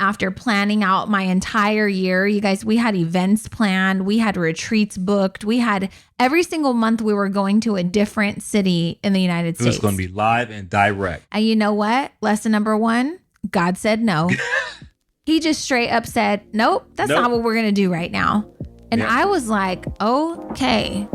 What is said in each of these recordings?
after planning out my entire year. You guys, we had events planned. We had retreats booked. We had every single month we were going to a different city in the United States. It was going to be live and direct. And you know what? Lesson number 1, God said no. He just straight up said, nope, that's not what we're going to do right now. And I was like, okay.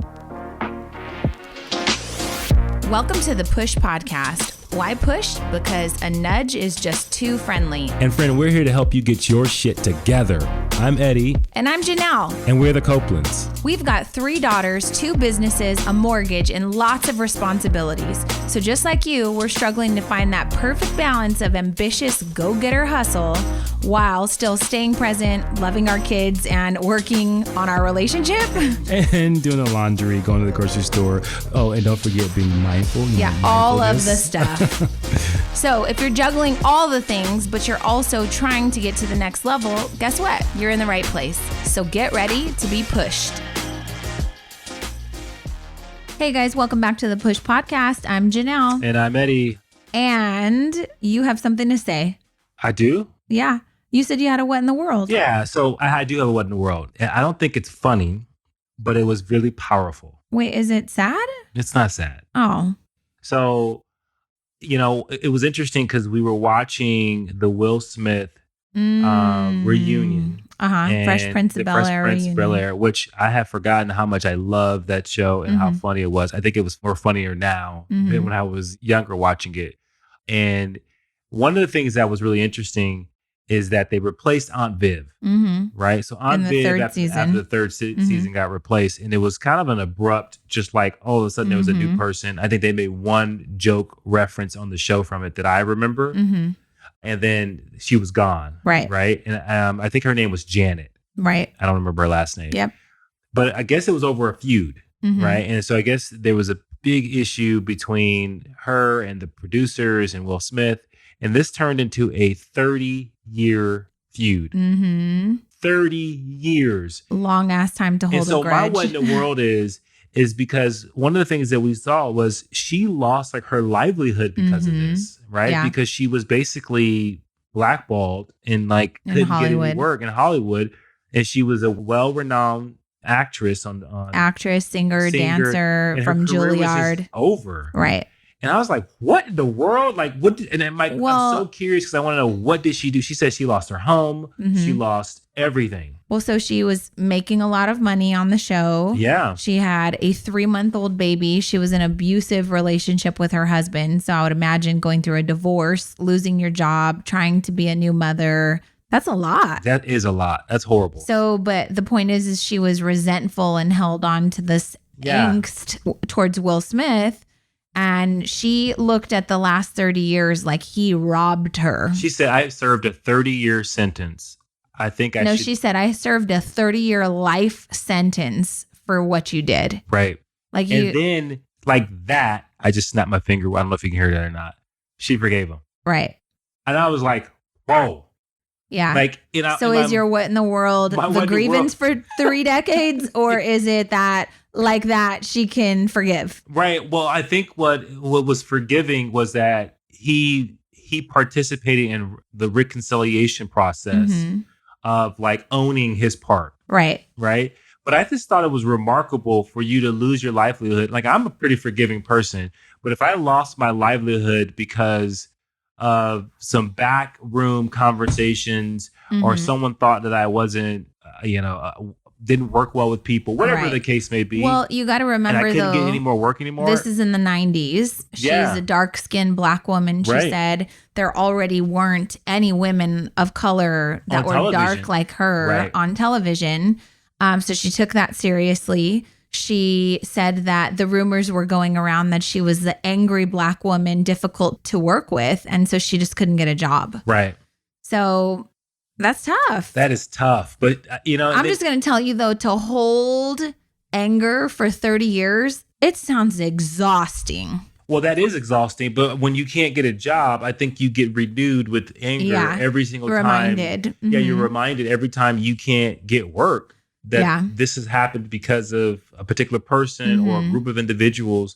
Welcome to the Push Podcast. Why push? Because a nudge is just too friendly. And friend, we're here to help you get your shit together. I'm Eddie. And I'm Janelle. And we're the Copelands. We've got 3 daughters, 2 businesses, a mortgage, and lots of responsibilities. So just like you, we're struggling to find that perfect balance of ambitious go-getter hustle while still staying present, loving our kids, and working on our relationship. And doing the laundry, going to the grocery store. Oh, and don't forget being mindful. Yeah, all of the stuff. So if you're juggling all the things, but you're also trying to get to the next level, guess what? You're in the right place. So get ready to be pushed. Hey guys, welcome back to the Push Podcast. I'm Janelle. And I'm Eddie. And you have something to say. I do? Yeah. You said you had a what in the world. Yeah, so I do have a what in the world. And I don't think it's funny, but it was really powerful. Wait, is it sad? It's not sad. Oh. So, you know, it was interesting because we were watching the Will Smith reunion. Fresh Prince of Bel-Air reunion. Which I have forgotten how much I love that show and how funny it was. I think it was more funnier now than when I was younger watching it. And one of the things that was really interesting is that they replaced Aunt Viv, right? So Aunt Viv, after the third season got replaced, and it was kind of an abrupt, just like all of a sudden there was a new person. I think they made one joke reference on the show from it that I remember, and then she was gone, right? And I think her name was Janet, right? I don't remember her last name. Yep. But I guess it was over a feud, right? And so I guess there was a big issue between her and the producers and Will Smith. And this turned into a 30-year feud. 30 years. Long ass time to hold a grudge. And so my what in the world is because one of the things that we saw was she lost like her livelihood because of this, right? Yeah. Because she was basically blackballed and like couldn't get any work in Hollywood. And she was a well-renowned actress actress, singer, dancer from Juilliard. Was just over. Right. And I was like, what in the world? Like, what? And I'm like, I'm so curious because I want to know, what did she do? She said she lost her home. She lost everything. Well, so she was making a lot of money on the show. Yeah. She had a 3-month-old baby. She was in an abusive relationship with her husband. So I would imagine going through a divorce, losing your job, trying to be a new mother. That's a lot. That is a lot. That's horrible. So, but the point is she was resentful and held on to this angst towards Will Smith. And she looked at the last 30 years like he robbed her. She said, I served a 30-year sentence. She said, I served a 30-year life sentence for what you did. Right. And then, like that, I just snapped my finger. I don't know if you can hear that or not. She forgave him. Right. And I was like, whoa. Yeah. Like, so is your what in the world the grievance for 3 decades? Or is it that like that she can forgive? Right. Well, I think what was forgiving was that he participated in the reconciliation process of like owning his part. Right. Right. But I just thought it was remarkable for you to lose your livelihood. Like, I'm a pretty forgiving person, but if I lost my livelihood because of some back room conversations or someone thought that I wasn't, didn't work well with people, whatever the case may be. Well, you got to remember, and I couldn't get any more work anymore. This is in the 90s. She's a dark-skinned black woman. She said there already weren't any women of color that were dark like her on television. So she took that seriously. She said that the rumors were going around that she was the angry black woman, difficult to work with. And so she just couldn't get a job. Right. So that's tough. That is tough. But, I'm just going to tell you, though, to hold anger for 30 years, it sounds exhausting. Well, that is exhausting. But when you can't get a job, I think you get renewed with anger every single time. Yeah, you're reminded every time you can't get work that this has happened because of a particular person or a group of individuals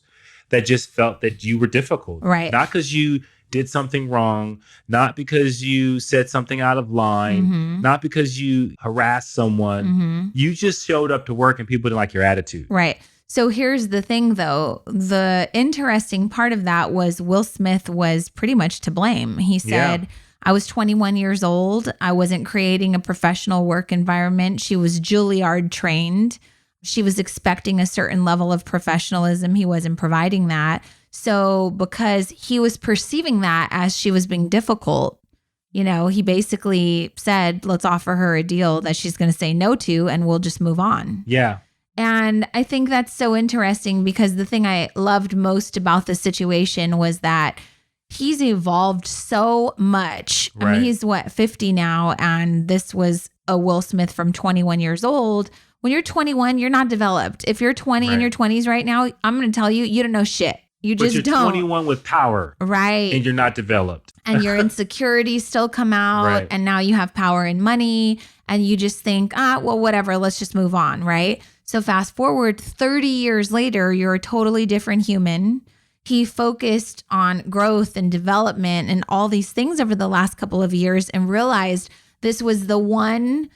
that just felt that you were difficult. Right. Not because you did something wrong, not because you said something out of line, not because you harassed someone. You just showed up to work and people didn't like your attitude. Right. So here's the thing, though. The interesting part of that was Will Smith was pretty much to blame. He said, I was 21 years old. I wasn't creating a professional work environment. She was Juilliard trained. She was expecting a certain level of professionalism. He wasn't providing that. So because he was perceiving that as she was being difficult, he basically said, let's offer her a deal that she's going to say no to, and we'll just move on. Yeah. And I think that's so interesting because the thing I loved most about the situation was that he's evolved so much. Right. I mean, he's 50 now, and this was a Will Smith from 21 years old. When you're 21, you're not developed. If you're 20 in your 20s right now, I'm going to tell you, you don't know shit. You just you're don't. 21 with power. Right. And you're not developed. And your insecurities still come out. Right. And now you have power and money. And you just think, well, whatever, let's just move on. Right. So fast forward 30 years later, you're a totally different human. He focused on growth and development and all these things over the last couple of years and realized this was the one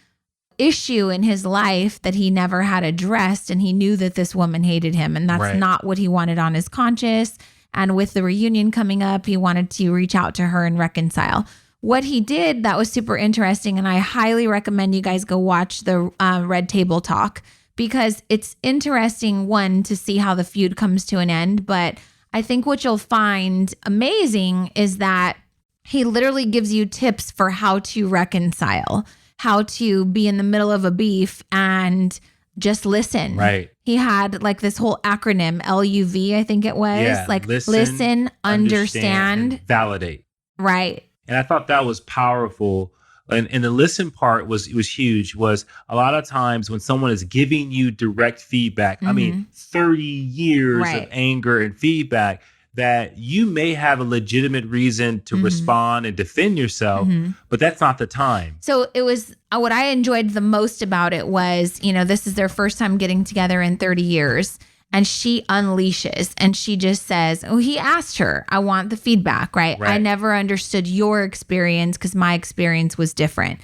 issue in his life that he never had addressed. And he knew that this woman hated him. And that's not what he wanted on his conscience. And with the reunion coming up, he wanted to reach out to her and reconcile. What he did that was super interesting. And I highly recommend you guys go watch the Red Table Talk, because it's interesting, one, to see how the feud comes to an end. But I think what you'll find amazing is that he literally gives you tips for how to reconcile, how to be in the middle of a beef and just listen. Right. He had like this whole acronym, LUV, I think it was. Yeah, like listen, understand, and validate. Right. And I thought that was powerful. And the listen part was huge. Was a lot of times when someone is giving you direct feedback, I mean, 30 years of anger and feedback, that you may have a legitimate reason to respond and defend yourself, but that's not the time. So it was, what I enjoyed the most about it was, this is their first time getting together in 30 years. And she unleashes and she just says, he asked her, I want the feedback, right? I never understood your experience because my experience was different.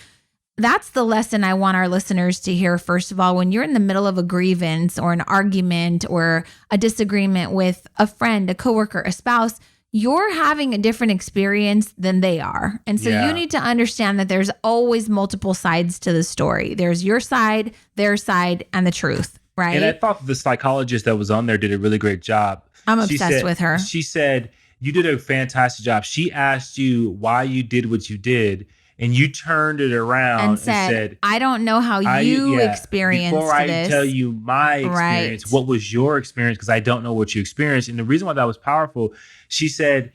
That's the lesson I want our listeners to hear. First of all, when you're in the middle of a grievance or an argument or a disagreement with a friend, a coworker, a spouse, you're having a different experience than they are. And so you need to understand that there's always multiple sides to the story. There's your side, their side, and the truth. Right. And I thought the psychologist that was on there did a really great job. I'm obsessed with her. She said, you did a fantastic job. She asked you why you did what you did, and you turned it around and said, I don't know how you experienced before I this. tell you my experience, what was your experience? Because I don't know what you experienced. And the reason why that was powerful, she said,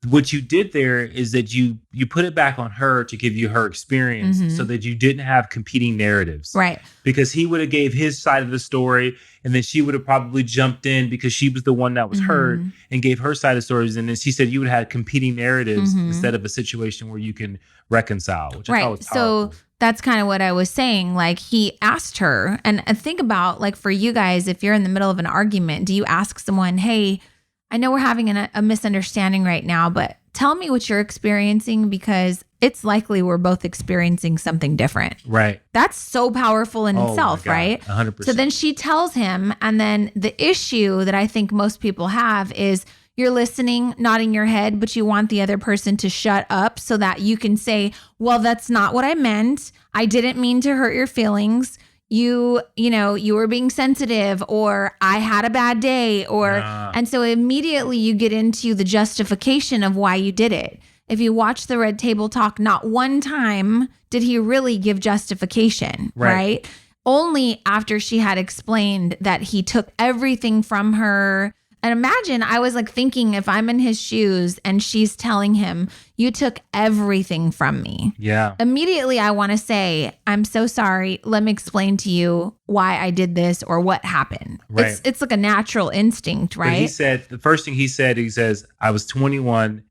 what you did there is that you put it back on her to give you her experience so that you didn't have competing narratives. Right. Because he would have gave his side of the story and then she would have probably jumped in because she was the one that was hurt and gave her side of stories. And then she said you would have competing narratives instead of a situation where you can reconcile, which I thought was powerful. So that's kind of what I was saying. Like he asked her, and think about like for you guys, if you're in the middle of an argument, do you ask someone, hey, I know we're having a misunderstanding right now, but tell me what you're experiencing because it's likely we're both experiencing something different. Right. That's so powerful in itself, right? 100%. So then she tells him, and then the issue that I think most people have is you're listening, nodding your head, but you want the other person to shut up so that you can say, well, that's not what I meant. I didn't mean to hurt your feelings. You were being sensitive, or I had a bad day, and so immediately you get into the justification of why you did it. If you watch the Red Table Talk, not one time did he really give justification, right? Only after she had explained that he took everything from her. And imagine, I was like thinking, if I'm in his shoes and she's telling him, you took everything from me. Yeah. Immediately, I want to say, I'm so sorry. Let me explain to you why I did this or what happened. Right. It's like a natural instinct, right? But he said, the first thing he says, I was 21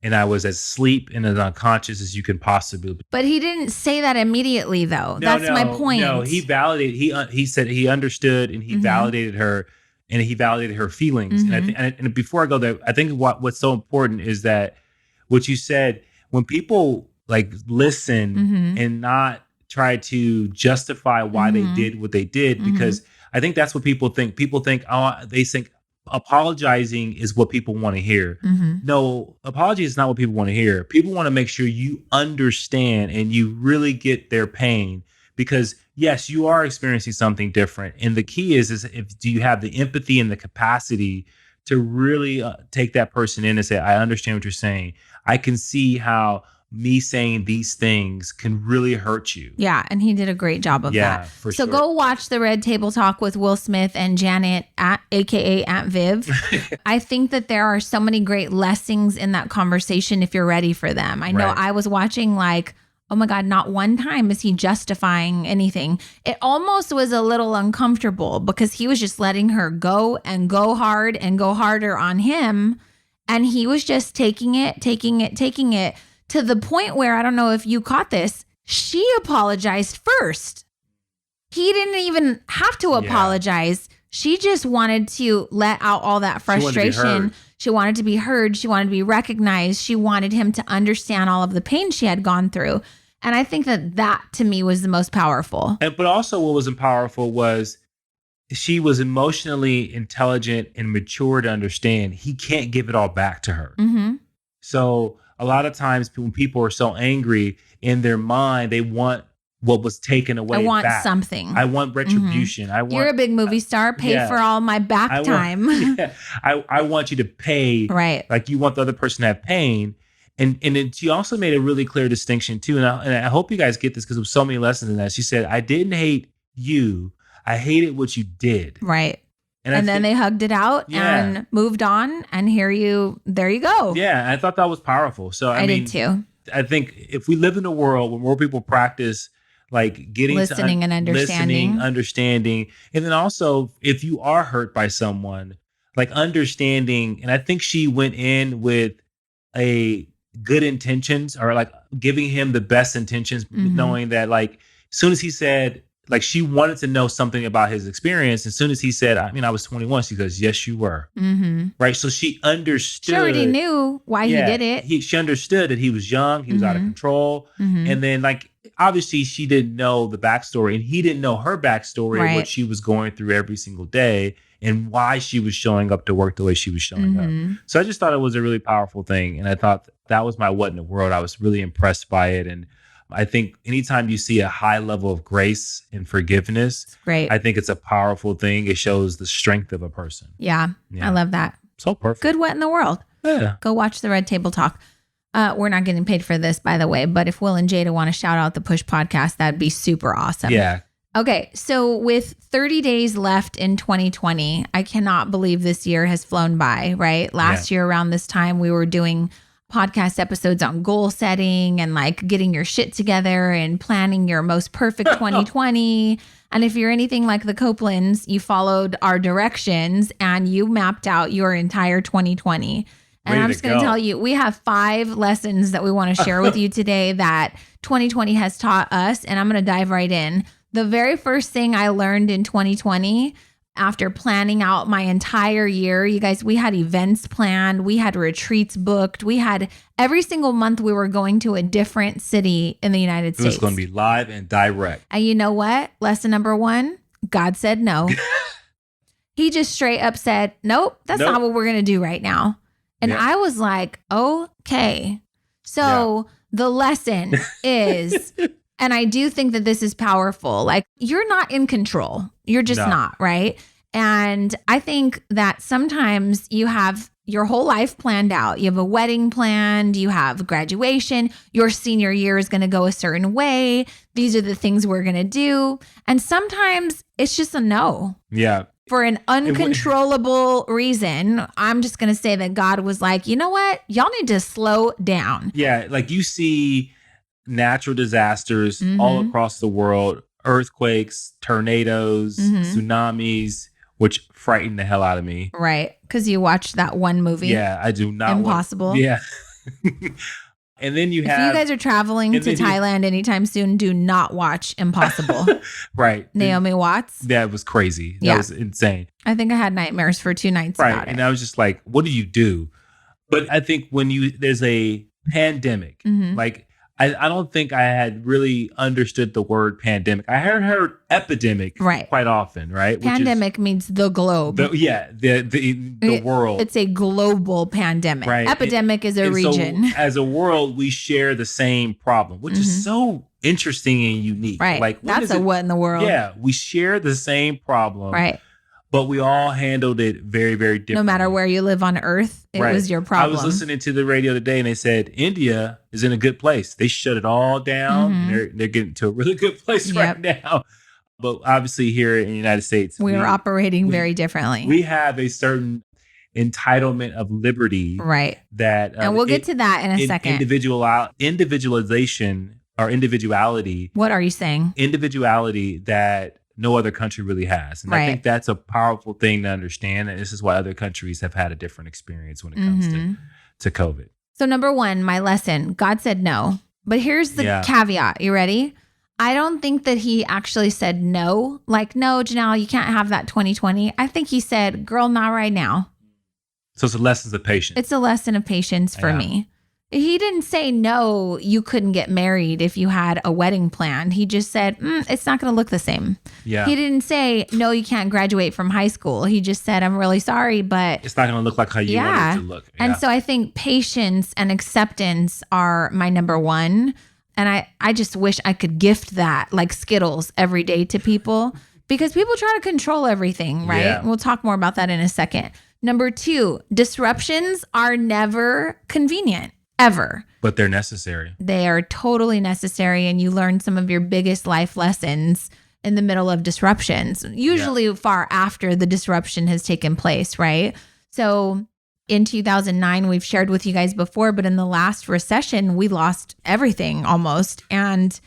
and I was as asleep and as unconscious as you can possibly be. But he didn't say that immediately, though. That's my point. No, he validated, he said he understood and he validated her. And he validated her feelings. And before I go there, I think what's so important is that what you said, when people like listen and not try to justify why they did what they did, because I think that's what people think. People think, they think apologizing is what people want to hear. No, apology is not what people want to hear. People want to make sure you understand and you really get their pain, because yes, you are experiencing something different. And the key is do you have the empathy and the capacity to really take that person in and say, I understand what you're saying. I can see how me saying these things can really hurt you. Yeah, and he did a great job of that. For so sure. Go watch the Red Table Talk with Will Smith and Janet, aka Aunt Viv. I think that there are so many great lessons in that conversation if you're ready for them. I know I was watching like, oh my God, not one time is he justifying anything. It almost was a little uncomfortable because he was just letting her go and go hard and go harder on him. And he was just taking it to the point where, I don't know if you caught this, she apologized first. He didn't even have to apologize. She just wanted to let out all that frustration. She wanted to be heard. She wanted to be recognized. She wanted him to understand all of the pain she had gone through. And I think that to me was the most powerful. But also what was powerful was she was emotionally intelligent and mature to understand he can't give it all back to her. So a lot of times when people are so angry in their mind, they want what was taken away. I want back. something. I want retribution. You're a big movie star. Pay for all my back time. I want you to pay. Right. Like you want the other person to have pain. And she also made a really clear distinction too. And I hope you guys get this because there was so many lessons in that. She said, I didn't hate you. I hated what you did. Right. And then they hugged it out and moved on. And there you go. Yeah. I thought that was powerful. So I mean, did too. I think if we live in a world where more people practice like getting listening and understanding, and then also if you are hurt by someone, like understanding. And I think she went in with a good intentions, or like giving him the best intentions, knowing that like as soon as he said, like she wanted to know something about his experience. As soon as he said, I was 21, she goes, yes, you were. Right. So she understood. She already knew why he did it. She understood that he was young. He was out of control. And then like, obviously she didn't know the backstory and he didn't know her backstory, what she was going through every single day and why she was showing up to work the way she was showing up. So I just thought it was a really powerful thing. And I thought that was my what in the world. I was really impressed by it. And I think anytime you see a high level of grace and forgiveness, great. I think it's a powerful thing. It shows the strength of a person. Yeah. I love that. So perfect. Good what in the world. Yeah. Go watch the Red Table Talk. We're not getting paid for this, by the way, but if Will and Jada want to shout out the Push podcast, that'd be super awesome. Yeah. Okay. So with 30 days left in 2020, I cannot believe this year has flown by, right? Last year around this time, we were doing podcast episodes on goal setting and like getting your shit together and planning your most perfect 2020. And if you're anything like the Copelands, you followed our directions and you mapped out your entire 2020. And I'm just going to tell you, we have 5 lessons that we want to share with you today that 2020 has taught us. And I'm going to dive right in. The very first thing I learned in 2020 after planning out my entire year, you guys, we had events planned. We had retreats booked. We had every single month we were going to a different city in the United States. It was going to be live and direct. And you know what? Lesson number 1, God said no. He just straight up said, nope, that's not what we're going to do right now. And I was like, okay. So the lesson is, and I do think that this is powerful. Like you're not in control. You're just not, right? And I think that sometimes you have your whole life planned out. You have a wedding planned. You have graduation. Your senior year is going to go a certain way. These are the things we're going to do. And sometimes it's just a no. Yeah. For an uncontrollable reason, I'm just going to say that God was like, you know what? Y'all need to slow down. Yeah. Like you see natural disasters all across the world, earthquakes, tornadoes, tsunamis, which frighten the hell out of me. Right. Because you watched that one movie. Yeah, I do not. Impossible. Yeah. And then you have. If you guys are traveling to Thailand anytime soon, do not watch Impossible. Right. Naomi Watts. That was crazy. That was insane. I think I had nightmares for 2 nights about it. And I was just like, what do you do? But I think when there's a pandemic. Like, I don't think I had really understood the word pandemic. I had heard epidemic quite often, right? Pandemic means the globe. The world. It's a global pandemic. Right. Epidemic is a region. So as a world, we share the same problem, which is so interesting and unique. Right. Like, that's what in the world? Yeah, we share the same problem. Right. But we all handled it very, very differently. No matter where you live on Earth, it was your problem. I was listening to the radio today and they said, India is in a good place. They shut it all down. And they're getting to a really good place right now. But obviously here in the United States, we are operating very differently. We have a certain entitlement of liberty. Right. That, and we'll get to that in a second. Individualization or individuality. What are you saying? Individuality that no other country really has. And I think that's a powerful thing to understand. And this is why other countries have had a different experience when it comes to COVID. So number one, my lesson, God said no. But here's the caveat. You ready? I don't think that he actually said no. Like, no, Janelle, you can't have that 2020. I think he said, girl, not right now. So it's a lesson of patience. It's a lesson of patience for me. He didn't say, no, you couldn't get married if you had a wedding planned. He just said, it's not going to look the same. Yeah. He didn't say, no, you can't graduate from high school. He just said, I'm really sorry, but it's not going to look like how you want it to look. Yeah. And so I think patience and acceptance are my number one. And I just wish I could gift that like Skittles every day to people because people try to control everything, right? Yeah. We'll talk more about that in a second. Number two, disruptions are never convenient. Ever. But they're necessary. They are totally necessary. And you learn some of your biggest life lessons in the middle of disruptions, usually far after the disruption has taken place, right? So in 2009, we've shared with you guys before, but in the last recession, we lost everything almost. And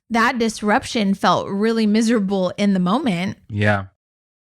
that disruption felt really miserable in the moment. Yeah.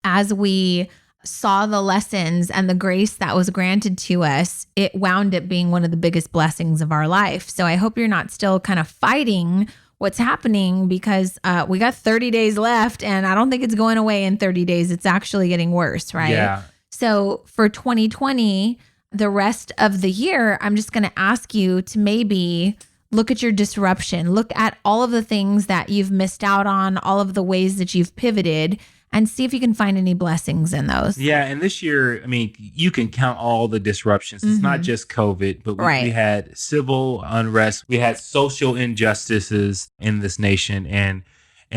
As we saw the lessons and the grace that was granted to us, it wound up being one of the biggest blessings of our life. So I hope you're not still kind of fighting what's happening because we got 30 days left and I don't think it's going away in 30 days. It's actually getting worse, right? Yeah. So for 2020, the rest of the year, I'm just going to ask you to maybe look at your disruption, look at all of the things that you've missed out on, all of the ways that you've pivoted, and see if you can find any blessings in those. Yeah. And this year, I mean, you can count all the disruptions. It's not just COVID, but we had civil unrest. We had social injustices in this nation. And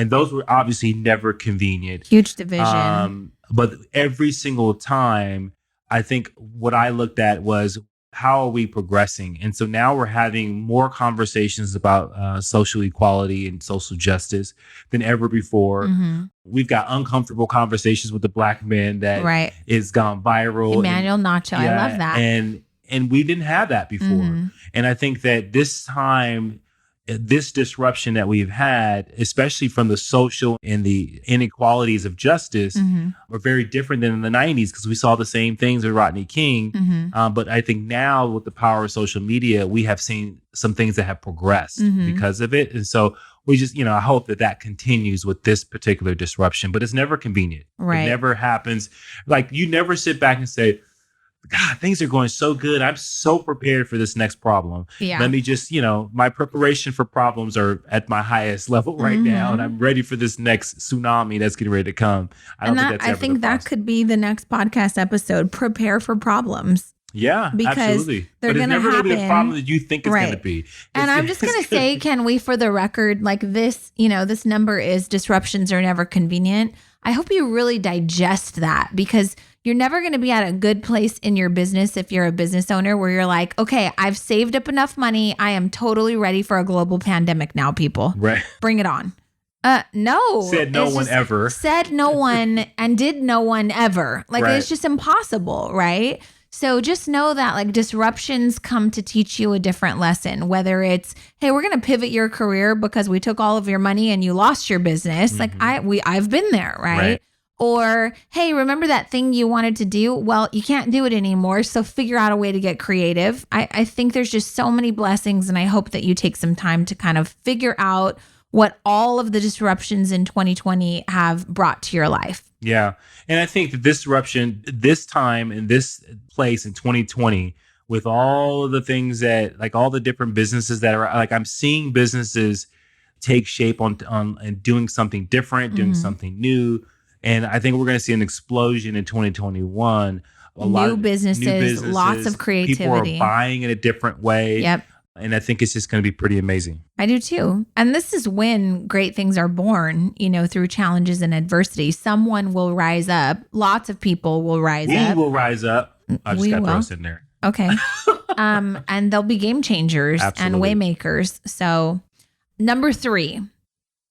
those were obviously never convenient. Huge division. But every single time, I think what I looked at was, how are we progressing? And so now we're having more conversations about social equality and social justice than ever before. We've got uncomfortable conversations with the Black men that is gone viral. Emmanuel Nacho, I love that. And we didn't have that before. And I think that this time, this disruption that we've had, especially from the social and the inequalities of justice, are very different than in the 90s because we saw the same things with Rodney King. But I think now with the power of social media, we have seen some things that have progressed because of it. And so we just, I hope that continues with this particular disruption, but it's never convenient. Right. It never happens. Like you never sit back and say, God, things are going so good. I'm so prepared for this next problem. Yeah. Let me just, my preparation for problems are at my highest level right now. And I'm ready for this next tsunami that's getting ready to come. I think that could be the next podcast episode, prepare for problems. Yeah, because absolutely. They're going to happen. But it's never going to be a problem that you think it's going to be. And I'm just going to say, can we, for the record, like this, this number is disruptions are never convenient. I hope you really digest that because you're never going to be at a good place in your business if you're a business owner where you're like, okay, I've saved up enough money. I am totally ready for a global pandemic now, people. Right. Bring it on. No. Said no one ever. Said no one and did no one ever. Like it's just impossible, right? So just know that like disruptions come to teach you a different lesson, whether it's, hey, we're going to pivot your career because we took all of your money and you lost your business. Like I've been there, right? Or, hey, remember that thing you wanted to do? Well, you can't do it anymore. So figure out a way to get creative. I think there's just so many blessings. And I hope that you take some time to kind of figure out what all of the disruptions in 2020 have brought to your life. Yeah. And I think that this disruption, this time in this place in 2020 with all of the things that, like all the different businesses that are, like I'm seeing businesses take shape on and doing something different, doing something new. And I think we're going to see an explosion in 2021. New businesses, lots of creativity. People are buying in a different way. Yep. And I think it's just going to be pretty amazing. I do too. And this is when great things are born, through challenges and adversity. Someone will rise up. Lots of people will rise up. We will rise up. I just got to throw us in there. Okay. And they'll be game changers and way makers. So 3,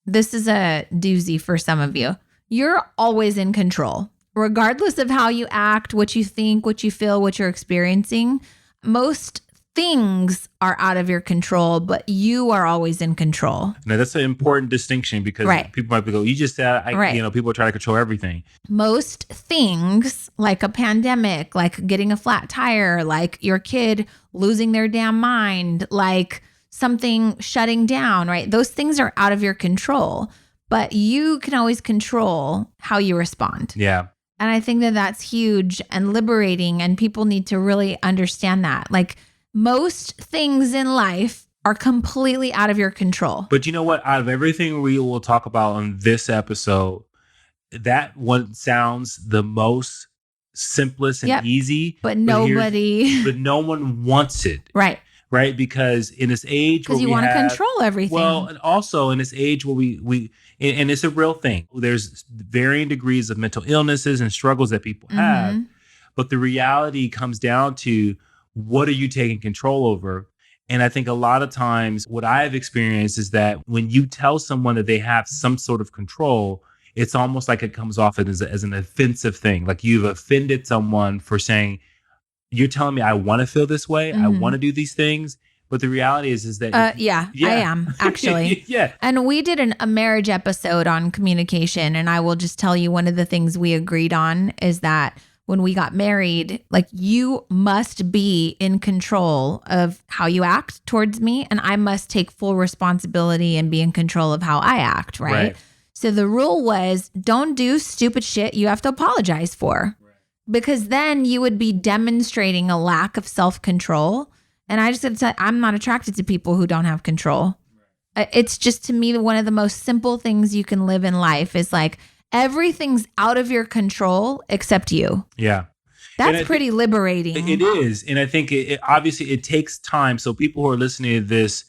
this is a doozy for some of you. You're always in control, regardless of how you act, what you think, what you feel, what you're experiencing. Most things are out of your control, but you are always in control. Now, that's an important distinction because people might go, you just said, people are trying to control everything. Most things, like a pandemic, like getting a flat tire, like your kid losing their damn mind, like something shutting down, right? Those things are out of your control, but you can always control how you respond. Yeah. And I think that that's huge and liberating, and people need to really understand that. Like, most things in life are completely out of your control. But you know what? Out of everything we will talk about on this episode, that one sounds the most simplest and easy. But no one wants it. Right. Right? Because in this age where you want to control everything. Well, and also in this age where we and it's a real thing. There's varying degrees of mental illnesses and struggles that people have. But the reality comes down to, what are you taking control over? And I think a lot of times what I've experienced is that when you tell someone that they have some sort of control, it's almost like it comes off as an offensive thing. Like you've offended someone for saying, you're telling me I want to feel this way. I want to do these things. But the reality is that... I am, actually. Yeah. And we did a marriage episode on communication. And I will just tell you, one of the things we agreed on is that when we got married, like, you must be in control of how you act towards me, and I must take full responsibility and be in control of how I act, right? So the rule was, don't do stupid shit you have to apologize for, because then you would be demonstrating a lack of self-control. And I just got to say, I'm not attracted to people who don't have control. It's just, to me, one of the most simple things you can live in life is like, everything's out of your control except you. Yeah. That's pretty liberating. It is. And I think obviously it takes time. So people who are listening to this,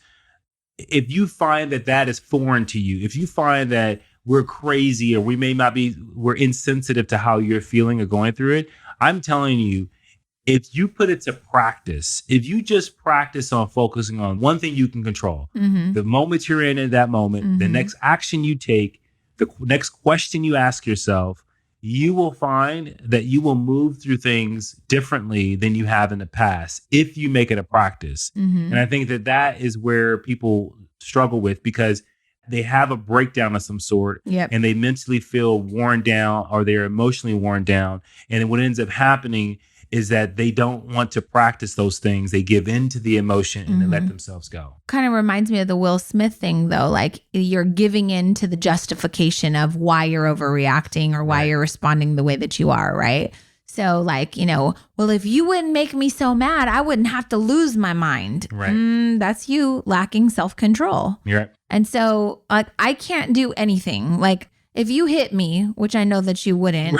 if you find that is foreign to you, if you find that we're crazy or we're insensitive to how you're feeling or going through it, I'm telling you, if you put it to practice, if you just practice on focusing on one thing you can control, the moment you're in that moment, the next action you take, the next question you ask yourself, you will find that you will move through things differently than you have in the past if you make it a practice. And I think that is where people struggle with, because they have a breakdown of some sort and they mentally feel worn down, or they're emotionally worn down. And what ends up happening is that they don't want to practice those things. They give in to the emotion and they let themselves go. Kind of reminds me of the Will Smith thing, though. Like, you're giving in to the justification of why you're overreacting or why you're responding the way that you are, right? So like, well, if you wouldn't make me so mad, I wouldn't have to lose my mind. Right. That's you lacking self-control. You're right. And so like, I can't do anything. Like, if you hit me, which I know that you wouldn't,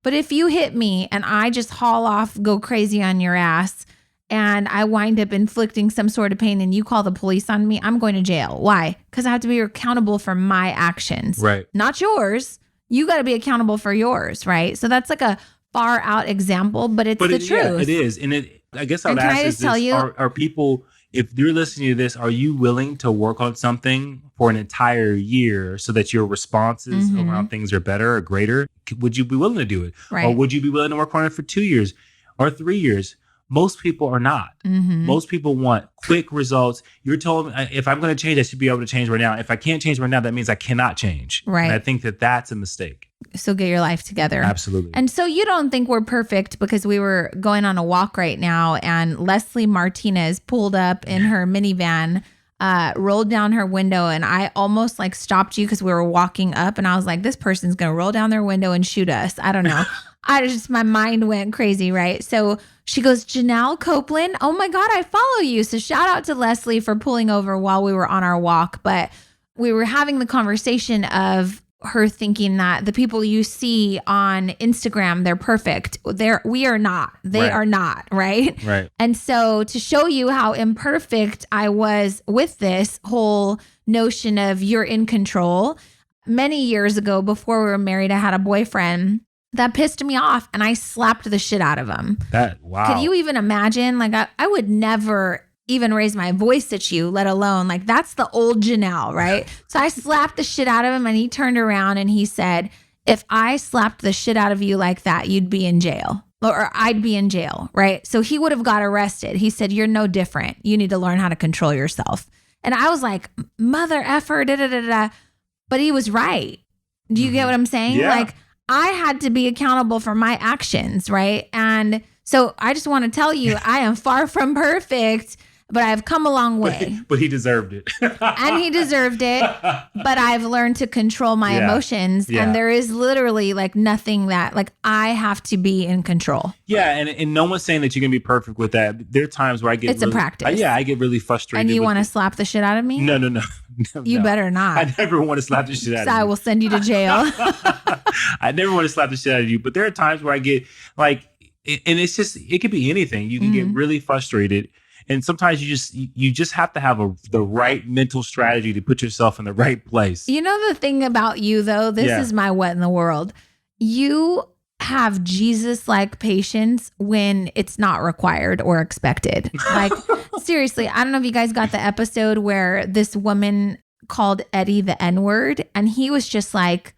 but if you hit me and I just haul off, go crazy on your ass, and I wind up inflicting some sort of pain and you call the police on me, I'm going to jail. Why? Because I have to be accountable for my actions. Right. Not yours. You got to be accountable for yours, right? So that's like a far out example, but it's the truth. Yeah, it is. And I guess I would ask is this, are people, if you're listening to this, are you willing to work on something for an entire year so that your responses around things are better or greater? Would you be willing to do it? Right. Or would you be willing to work on it for 2 years or 3 years? Most people are not. Most people want quick results. You're told, if I'm going to change, I should be able to change right now. If I can't change right now, that means I cannot change. Right. And I think that's a mistake. So get your life together. Absolutely. And so you don't think we're perfect, because we were going on a walk right now and Leslie Martinez pulled up in her minivan, rolled down her window, and I almost like stopped you because we were walking up and I was like, this person's going to roll down their window and shoot us. I don't know. my mind went crazy, right? So she goes, Janelle Copeland, oh my God, I follow you. So shout out to Leslie for pulling over while we were on our walk. But we were having the conversation of her thinking that the people you see on Instagram, they're perfect. We are not. They are not, right? Right. And so to show you how imperfect I was with this whole notion of you're in control, many years ago before we were married, I had a boyfriend that pissed me off and I slapped the shit out of him. Wow. Could you even imagine? Like I would never even raise my voice at you, let alone like that's the old Janelle, right? So I slapped the shit out of him and he turned around and he said, if I slapped the shit out of you like that, you'd be in jail or I'd be in jail, right? So he would have got arrested. He said, you're no different. You need to learn how to control yourself. And I was like, mother effer, da da da da. But he was right. Do you get what I'm saying? Yeah. Like I had to be accountable for my actions, right? And so I just want to tell you, I am far from perfect, but I've come a long way. But he deserved it. And he deserved it. But I've learned to control my emotions. Yeah. And there is literally like nothing that like I have to be in control. Yeah. And no one's saying that you're going to be perfect with that. There are times where I get It's a practice. I get really frustrated. And you want to slap the shit out of me? No. You better not. I never want to slap the shit out of you. I will send you to jail. I never want to slap the shit out of you. But there are times where I get like, and it's just, it could be anything. You can get really frustrated. And sometimes you just have to have the right mental strategy to put yourself in the right place. You know the thing about you though, this is my what in the world. You have Jesus-like patience when it's not required or expected. Like seriously, I don't know if you guys got the episode where this woman called Eddie the N-word and he was just like,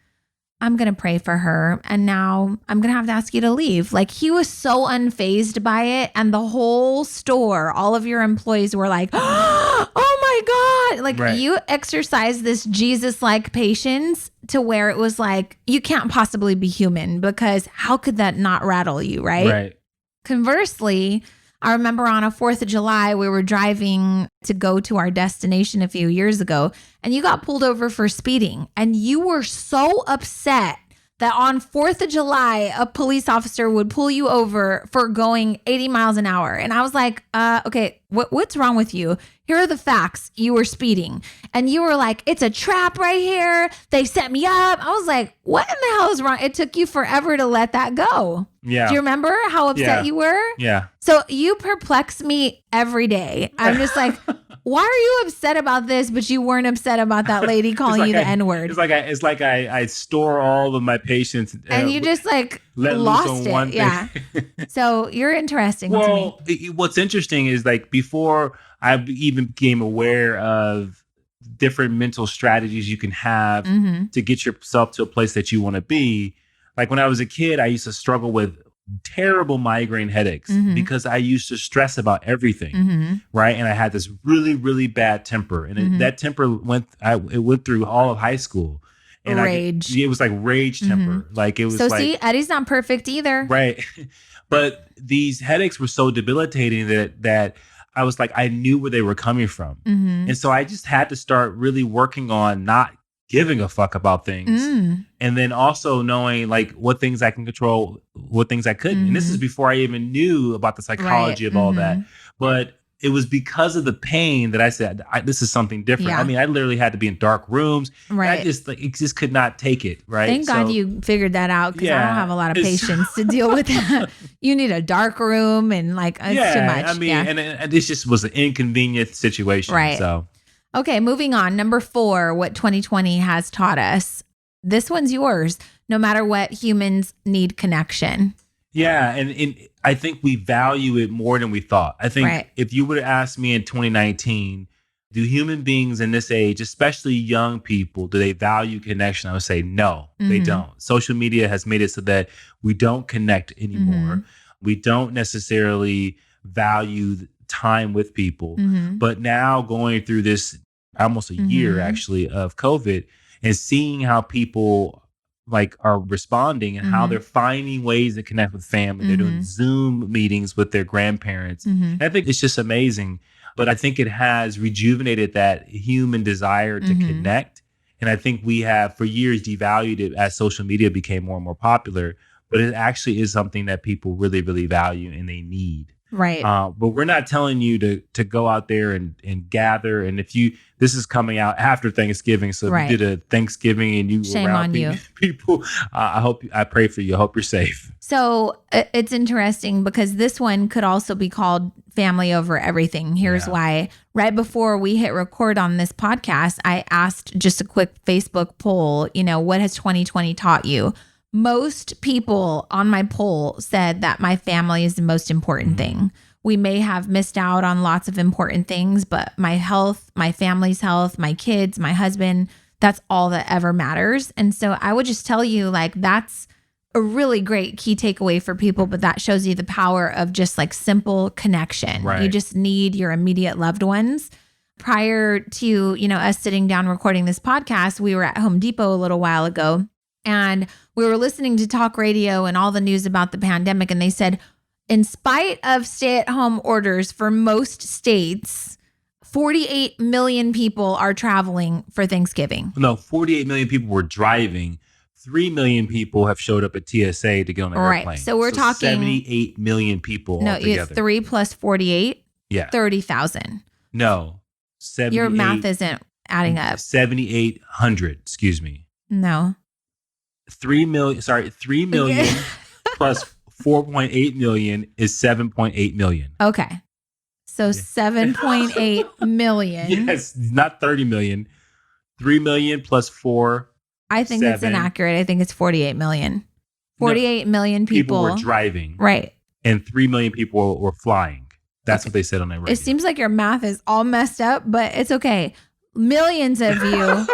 I'm going to pray for her. And now I'm going to have to ask you to leave. Like he was so unfazed by it. And the whole store, all of your employees were like, oh my God. Like you exercise this Jesus-like patience to where it was like, you can't possibly be human because how could that not rattle you? Right. Conversely, I remember on a 4th of July, we were driving to go to our destination a few years ago, and you got pulled over for speeding. And you were so upset that on 4th of July, a police officer would pull you over for going 80 miles an hour. And I was like, okay, what's wrong with you? Here are the facts. You were speeding. And you were like, it's a trap right here. They set me up. I was like, what in the hell is wrong? It took you forever to let that go. Yeah. Do you remember how upset you were? Yeah. So you perplex me every day. I'm just like, why are you upset about this, but you weren't upset about that lady calling you the N-word? It's like I store all of my patience. And you just like lost it. Yeah. So you're interesting to me. What's interesting is like before I even became aware of different mental strategies you can have to get yourself to a place that you want to be. Like when I was a kid, I used to struggle with terrible migraine headaches because I used to stress about everything, right? And I had this really, really bad temper, and that temper went through all of high school. And rage. It was like rage temper. Like it was. So see, Eddie's not perfect either, right? But these headaches were so debilitating that I was like, I knew where they were coming from, and so I just had to start really working on not giving a fuck about things. And then also knowing like what things I can control, what things I couldn't. And this is before I even knew about the psychology of all that. But it was because of the pain that I said, this is something different. Yeah. I mean, I literally had to be in dark rooms. Right. I just could not take it. Right. Thank God you figured that out because I don't have a lot of patience to deal with that. You need a dark room and like, it's too much. I mean, and this just was an inconvenient situation. Right. So. Okay, moving on. Number 4, what 2020 has taught us. This one's yours. No matter what, humans need connection. Yeah, and I think we value it more than we thought. I think if you would have asked me in 2019, do human beings in this age, especially young people, do they value connection? I would say no, they don't. Social media has made it so that we don't connect anymore. We don't necessarily value time with people. But now going through this almost a year actually of COVID and seeing how people like are responding and how they're finding ways to connect with family. They're doing Zoom meetings with their grandparents. And I think it's just amazing. But I think it has rejuvenated that human desire to connect. And I think we have for years devalued it as social media became more and more popular. but it actually is something that people really, really value and they need. Right. But we're not telling you to go out there and gather. And this is coming out after Thanksgiving. So if you did a Thanksgiving and you shame around on you. people, I pray for you. I hope you're safe. So it's interesting because this one could also be called Family Over Everything. Here's why. Right before we hit record on this podcast, I asked just a quick Facebook poll, what has 2020 taught you? Most people on my poll said that my family is the most important thing. We may have missed out on lots of important things, but my health, my family's health, my kids, my husband, that's all that ever matters. And so I would just tell you, that's a really great key takeaway for people, but that shows you the power of just simple connection. Right. You just need your immediate loved ones. Prior to, us sitting down recording this podcast, we were at Home Depot a little while ago. And we were listening to talk radio and all the news about the pandemic. And they said, in spite of stay-at-home orders for most states, 48 million people are traveling for Thanksgiving. No, 48 million people were driving. 3 million people have showed up at TSA to get on an airplane. Right. So we're talking 78 million people altogether. 3 plus 48, yeah, 30,000. No, 78. Your math isn't adding up. 7,800. Excuse me. No. 3 million plus 4.8 million is 7.8 million. Okay. So 7.8 million. Yes, not 30 million. 3 million plus 4. I think it's inaccurate. I think it's 48 million. 48 million people were driving. Right. And 3 million people were flying. That's what they said on that radio. It seems like your math is all messed up, but it's okay. Millions of you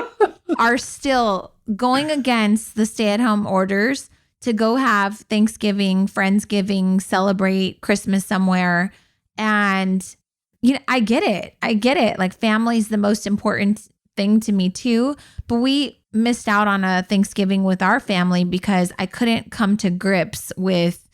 are still going against the stay-at-home orders to go have Thanksgiving, Friendsgiving, celebrate Christmas somewhere. And, I get it. Family's the most important thing to me too. But we missed out on a Thanksgiving with our family because I couldn't come to grips with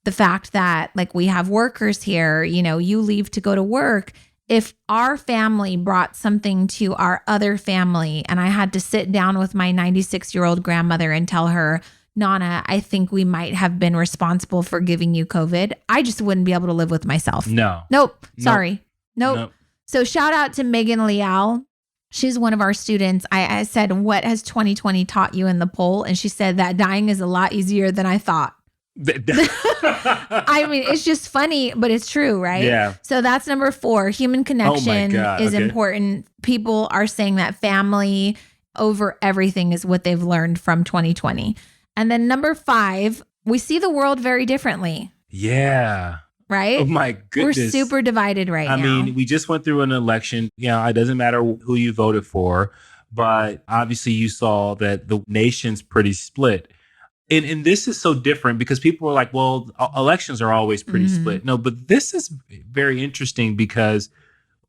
the fact that we have workers here, you leave to go to work. If our family brought something to our other family and I had to sit down with my 96-year-old grandmother and tell her, Nana, I think we might have been responsible for giving you COVID, I just wouldn't be able to live with myself. No. Nope. Sorry. Nope. So shout out to Megan Leal. She's one of our students. I said, what has 2020 taught you in the poll? And she said that dying is a lot easier than I thought. I mean, it's just funny, but it's true, right? Yeah. So that's number 4. Human connection is important. People are saying that family over everything is what they've learned from 2020. And then number 5, we see the world very differently. Yeah. Right? Oh my goodness. We're super divided right now. I mean, we just went through an election. It doesn't matter who you voted for, but obviously you saw that the nation's pretty split. And this is so different because people are like, well, elections are always pretty split. No, but this is very interesting because,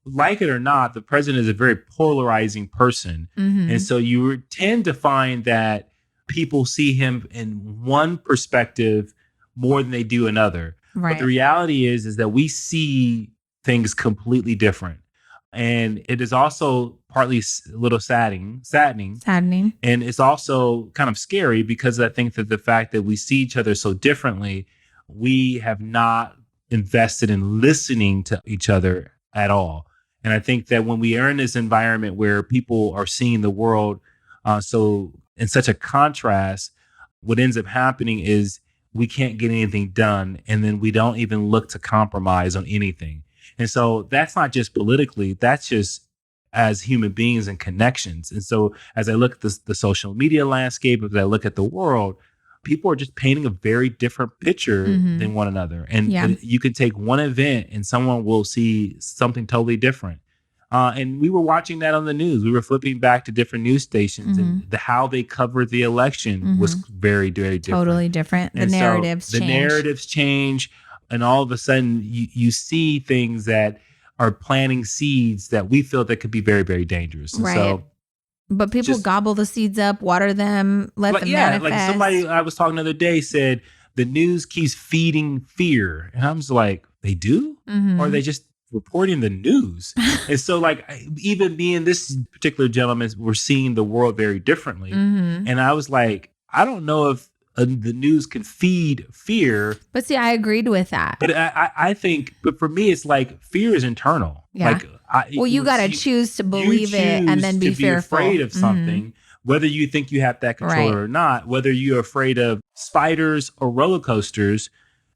like it or not, the president is a very polarizing person. And so you tend to find that people see him in one perspective more than they do another. Right. But the reality is that we see things completely different. And it is also partly a little saddening. And it's also kind of scary because I think that the fact that we see each other so differently, we have not invested in listening to each other at all. And I think that when we are in this environment where people are seeing the world so in such a contrast, what ends up happening is we can't get anything done. And then we don't even look to compromise on anything. And so that's not just politically, that's just as human beings and connections. And so as I look at the social media landscape, as I look at the world, people are just painting a very different picture than one another. And you can take one event and someone will see something totally different. And we were watching that on the news. We were flipping back to different news stations and how they covered the election was very, very different. Totally different. The narratives change. The narratives change. And all of a sudden you see things that are planting seeds that we feel that could be very, very dangerous. And so, but people gobble the seeds up, water them, let them manifest. Like somebody I was talking the other day said, the news keeps feeding fear. And I'm just like, they do? Or are they just reporting the news? And so even being this particular gentleman, we're seeing the world very differently. And I was like, I don't know if the news can feed fear. But see, I agreed with that. But I think, but for me, it's like fear is internal. Yeah. Like, you got to choose to believe it and then be fearful. Afraid of something, whether you think you have that control or not, whether you're afraid of spiders or roller coasters.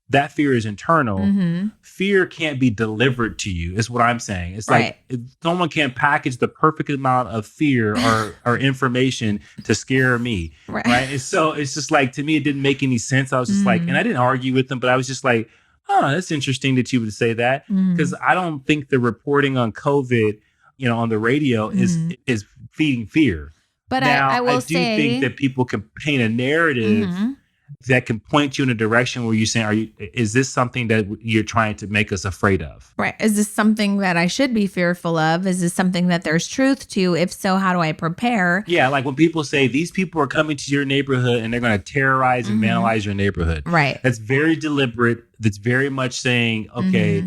That fear is internal. Fear can't be delivered to you, is what I'm saying. It's like someone can't package the perfect amount of fear or information to scare me. Right. And so it's just like, to me, it didn't make any sense. I was just like, and I didn't argue with them, but I was just like, oh, that's interesting that you would say that. Because I don't think the reporting on COVID, on the radio is feeding fear. But now, I will do think that people can paint a narrative that can point you in a direction where you're saying, is this something that you're trying to make us afraid of? Right. Is this something that I should be fearful of? Is this something that there's truth to? If so, how do I prepare? Yeah. Like when people say these people are coming to your neighborhood and they're going to terrorize and vandalize your neighborhood. Right. That's very deliberate. That's very much saying, okay,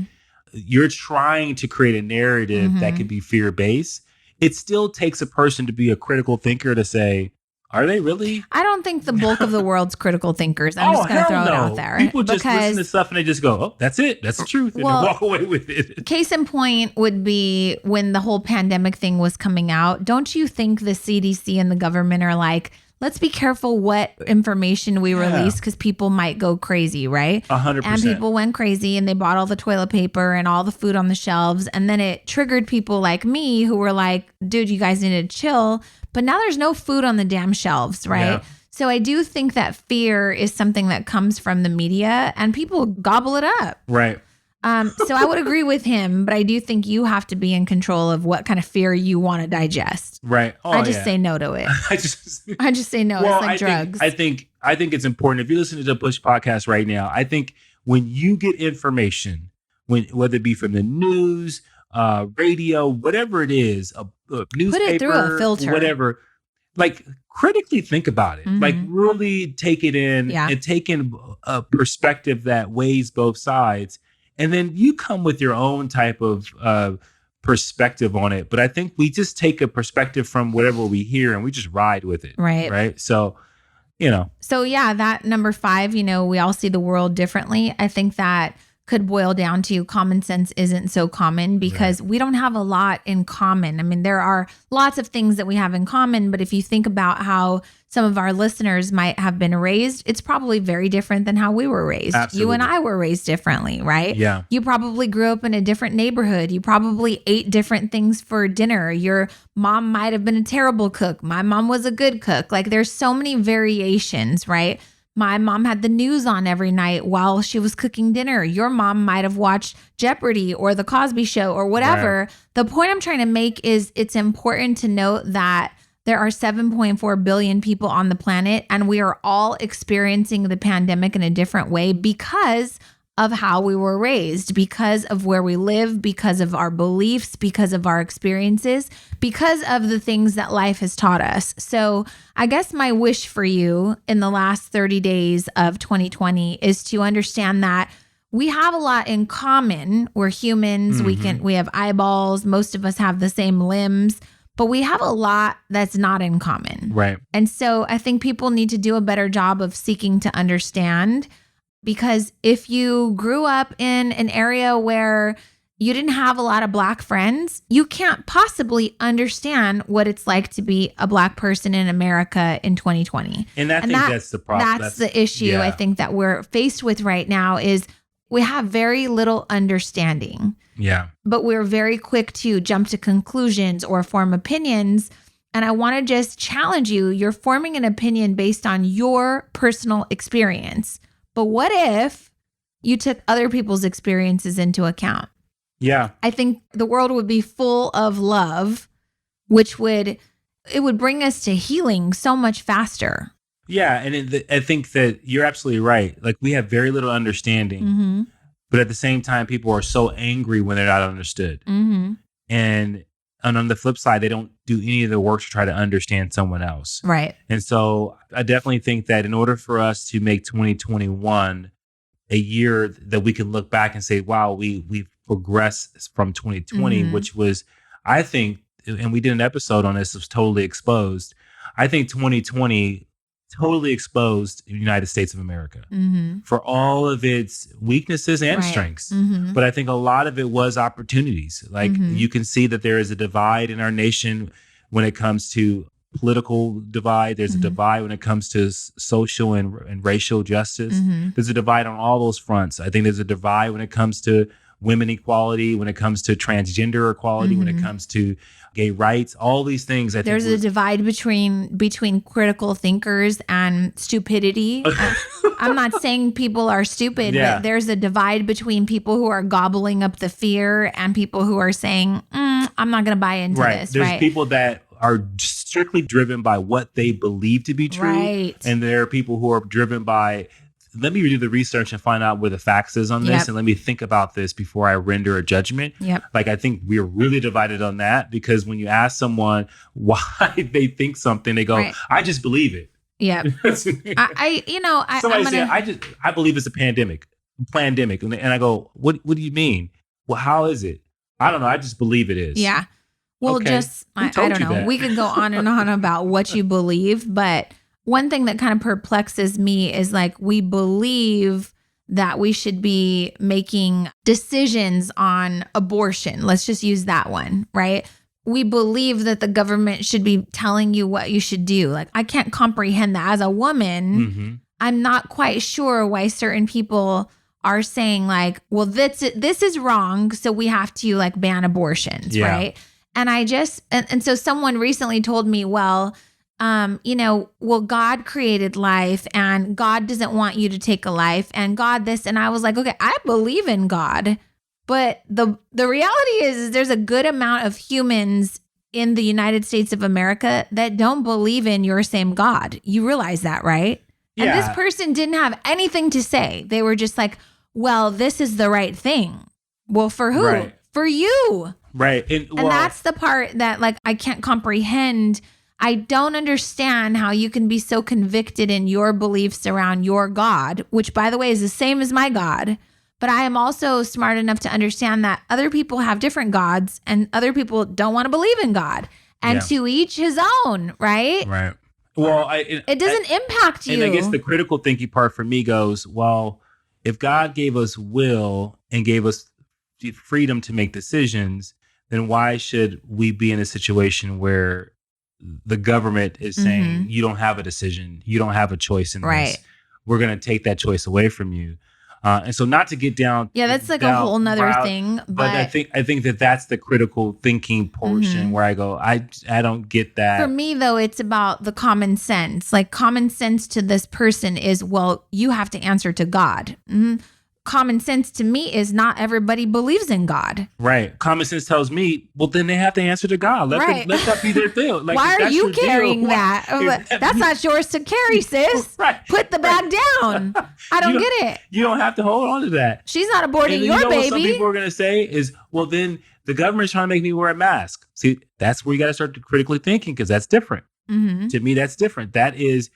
you're trying to create a narrative that could be fear-based. It still takes a person to be a critical thinker to say, are they really? I don't think the bulk of the world's critical thinkers. I'm just going to throw it out there. People just listen to stuff and they just go, oh, that's it. That's the truth. And they walk away with it. Case in point would be when the whole pandemic thing was coming out. Don't you think the CDC and the government are like, let's be careful what information we release because people might go crazy, right? 100%. And people went crazy and they bought all the toilet paper and all the food on the shelves. And then it triggered people like me who were like, dude, you guys need to chill. But now there's no food on the damn shelves, right? Yeah. So I do think that fear is something that comes from the media and people gobble it up. Right. So I would agree with him, but I do think you have to be in control of what kind of fear you want to digest. Right. I just say no to it. I just say no. Well, it's like drugs. I think it's important. If you're listening to the Push podcast right now, I think when you get information, whether it be from the news, radio, whatever it is, a newspaper, put it through a filter, whatever, like critically think about it, like really take it in and take in a perspective that weighs both sides. And then you come with your own type of perspective on it. But I think we just take a perspective from whatever we hear and we just ride with it. Right. So, So, yeah, that number 5, we all see the world differently. I think that could boil down to common sense isn't so common because we don't have a lot in common. I mean, there are lots of things that we have in common, but if you think about how some of our listeners might have been raised, it's probably very different than how we were raised. Absolutely. You and I were raised differently, right? Yeah. You probably grew up in a different neighborhood. You probably ate different things for dinner. Your mom might have been a terrible cook. My mom was a good cook. Like there's so many variations, right? My mom had the news on every night while she was cooking dinner. Your mom might have watched Jeopardy or The Cosby Show or whatever. Right. The point I'm trying to make is it's important to note that there are 7.4 billion people on the planet, and we are all experiencing the pandemic in a different way because of how we were raised, because of where we live, because of our beliefs, because of our experiences, because of the things that life has taught us. So I guess my wish for you in the last 30 days of 2020 is to understand that we have a lot in common. We're humans. We have eyeballs. Most of us have the same limbs, but we have a lot that's not in common. Right. And so I think people need to do a better job of seeking to understand. Because if you grew up in an area where you didn't have a lot of Black friends, you can't possibly understand what it's like to be a Black person in America in 2020. And I think that's the problem. That's the issue I think that we're faced with right now is we have very little understanding. Yeah. But we're very quick to jump to conclusions or form opinions. And I want to just challenge you. You're forming an opinion based on your personal experience. But what if you took other people's experiences into account? Yeah. I think the world would be full of love, which would bring us to healing so much faster. Yeah. And I think that you're absolutely right. Like we have very little understanding, but at the same time, people are so angry when they're not understood. And on the flip side, they don't do any of the work to try to understand someone else. Right. And so I definitely think that in order for us to make 2021 a year that we can look back and say, wow, we've progressed from 2020, which was, I think, and we did an episode on this, it was totally exposed. I think 2020 totally exposed the United States of America for all of its weaknesses and strengths. But I think a lot of it was opportunities. Like you can see that there is a divide in our nation when it comes to political divide. There's a divide when it comes to social and racial justice. There's a divide on all those fronts. I think there's a divide when it comes to women equality, when it comes to transgender equality, when it comes to gay rights, all these things. I think there's a divide between critical thinkers and stupidity. I'm not saying people are stupid, but there's a divide between people who are gobbling up the fear and people who are saying, I'm not going to buy into this. There's people that are strictly driven by what they believe to be true. And there are people who are driven by, let me do the research and find out where the facts is on this. And let me think about this before I render a judgment. Like, I think we're really divided on that, because when you ask someone why they think something, they go, I just believe it. I believe it's a pandemic. And I go, what do you mean? Well, how is it? I don't know. I just believe it is. Well, okay. I don't know. That? We could go on and on about what you believe, but one thing that kind of perplexes me is like, we believe that we should be making decisions on abortion. Let's just use that one, right? We believe that the government should be telling you what you should do. Like, I can't comprehend that. As a woman, I'm not quite sure why certain people are saying like, well, this is wrong, so we have to like ban abortions, right? And and so someone recently told me, well, God created life and God doesn't want you to take a life and God this. And I was like, okay, I believe in God, but the reality is there's a good amount of humans in the United States of America that don't believe in your same God. You realize that, right? And this person didn't have anything to say. They were just like, well, this is the right thing. Well, for who? Right. For you. Right. And that's the part that like I can't comprehend. I don't understand how you can be so convicted in your beliefs around your God, which, by the way, is the same as my God. But I am also smart enough to understand that other people have different gods and other people don't want to believe in God. And to each his own, right? Right. Well, it doesn't impact you. And I guess the critical thinking part for me goes, well, if God gave us will and gave us freedom to make decisions, then why should we be in a situation where the government is saying you don't have a decision, you don't have a choice in this. We're going to take that choice away from you. And so not to get down. Yeah, that's like a whole nother thing. But I think that's the critical thinking portion where I go, I don't get that. For me, though, it's about the common sense. Like, common sense to this person is, well, you have to answer to God. Common sense to me is not everybody believes in God. Right. Common sense tells me, well, then they have to answer to God. Let that be their deal. Like, why are you carrying that? That's not yours to carry, sis. Put the bag down. I don't get it. You don't have to hold on to that. She's not aborting your baby. What some people are going to say is, well, then the government's trying to make me wear a mask. See, that's where you got to start critically thinking, because that's different. To me, that's different. That is,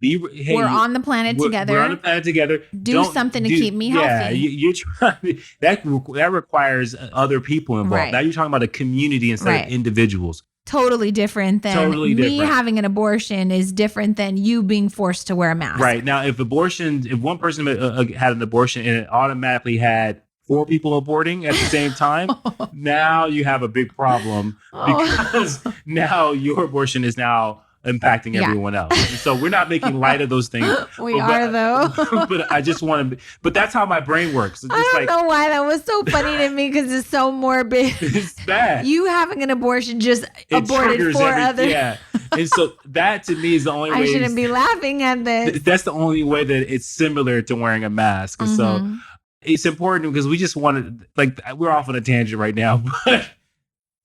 we're on the planet together. We're on the planet together. Do something to keep me healthy. You're trying. That requires other people involved. Right. Now you're talking about a community instead of individuals. Totally different than me having an abortion is different than you being forced to wear a mask. Right. Now, if one person had an abortion and it automatically had 4 people aborting at the same time, now you have a big problem, because now your abortion is now impacting everyone else. And so we're not making light of those things. We are, though. But I just want to, but that's how my brain works. It's just I don't know why that was so funny to me, because it's so morbid. It's bad. You having an abortion just aborted 4 others. Yeah. And so that to me is the only way. I shouldn't be laughing at this. That's the only way that it's similar to wearing a mask. And so it's important, because we just want to, like, we're off on a tangent right now, but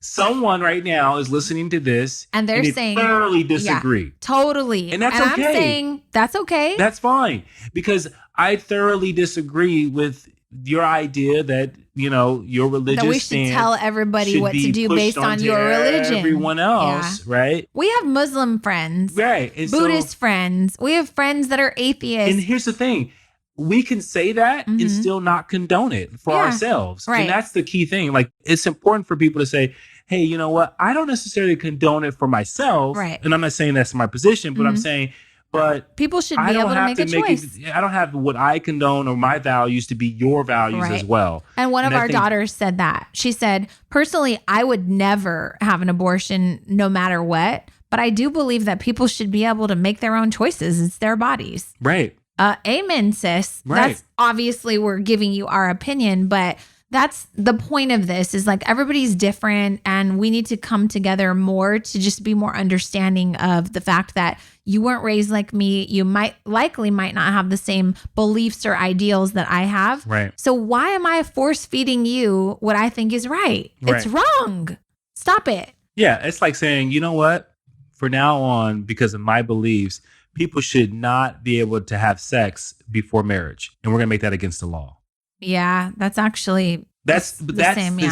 someone right now is listening to this and they're saying thoroughly disagree. Yeah, totally. And that's okay. I'm saying that's okay. That's fine, because I thoroughly disagree with your idea that, your religious that we should tell everybody what to do based on your religion. Everyone else, right? We have Muslim friends, right? And Buddhist friends. We have friends that are atheists. And here's the thing. We can say that and still not condone it for ourselves. Right. And that's the key thing. Like, it's important for people to say, hey, you know what? I don't necessarily condone it for myself. Right. And I'm not saying that's my position, but I'm saying, But people should be able to make a choice. I don't have what I condone or my values to be your values as well. And one of our daughters said that. She said, personally, I would never have an abortion no matter what. But I do believe that people should be able to make their own choices. It's their bodies. Right. Amen, sis. Right. That's obviously we're giving you our opinion, but that's the point of this is like everybody's different and we need to come together more to just be more understanding of the fact that you weren't raised like me. You might not have the same beliefs or ideals that I have. Right. So why am I force feeding you what I think is right? It's wrong. Stop it. Yeah. It's like saying, you know what? For now on, because of my beliefs, people should not be able to have sex before marriage. And we're going to make that against the law. Yeah, that's actually the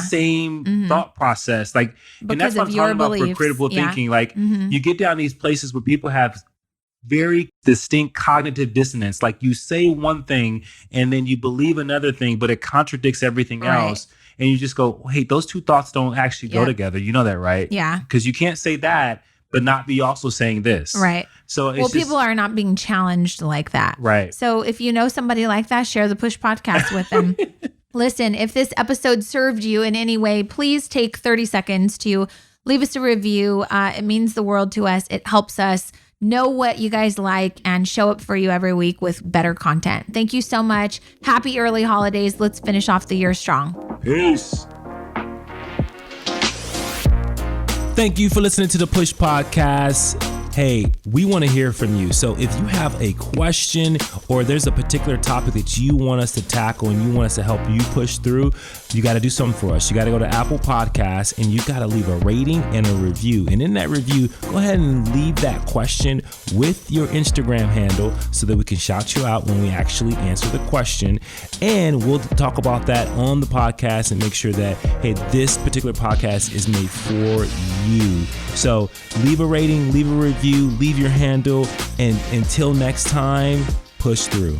same thought process. Like, because and that's what I'm talking about for critical thinking. Like, you get down these places where people have very distinct cognitive dissonance. Like, you say one thing and then you believe another thing, but it contradicts everything else. And you just go, hey, those two thoughts don't actually go together. You know that, right? Yeah. Because you can't say that, but not be also saying this. Right. So people are not being challenged like that. Right. So if you know somebody like that, share the Push podcast with them. Listen, if this episode served you in any way, please take 30 seconds to leave us a review. It means the world to us. It helps us know what you guys like and show up for you every week with better content. Thank you so much. Happy early holidays. Let's finish off the year strong. Peace. Thank you for listening to the Push Podcast. Hey, we want to hear from you. So if you have a question or there's a particular topic that you want us to tackle and you want us to help you push through, you got to do something for us. You got to go to Apple Podcasts and you got to leave a rating and a review. And in that review, go ahead and leave that question with your Instagram handle so that we can shout you out when we actually answer the question. And we'll talk about that on the podcast and make sure that, hey, this particular podcast is made for you. So leave a rating, leave a review, leave your handle, and until next time, push through.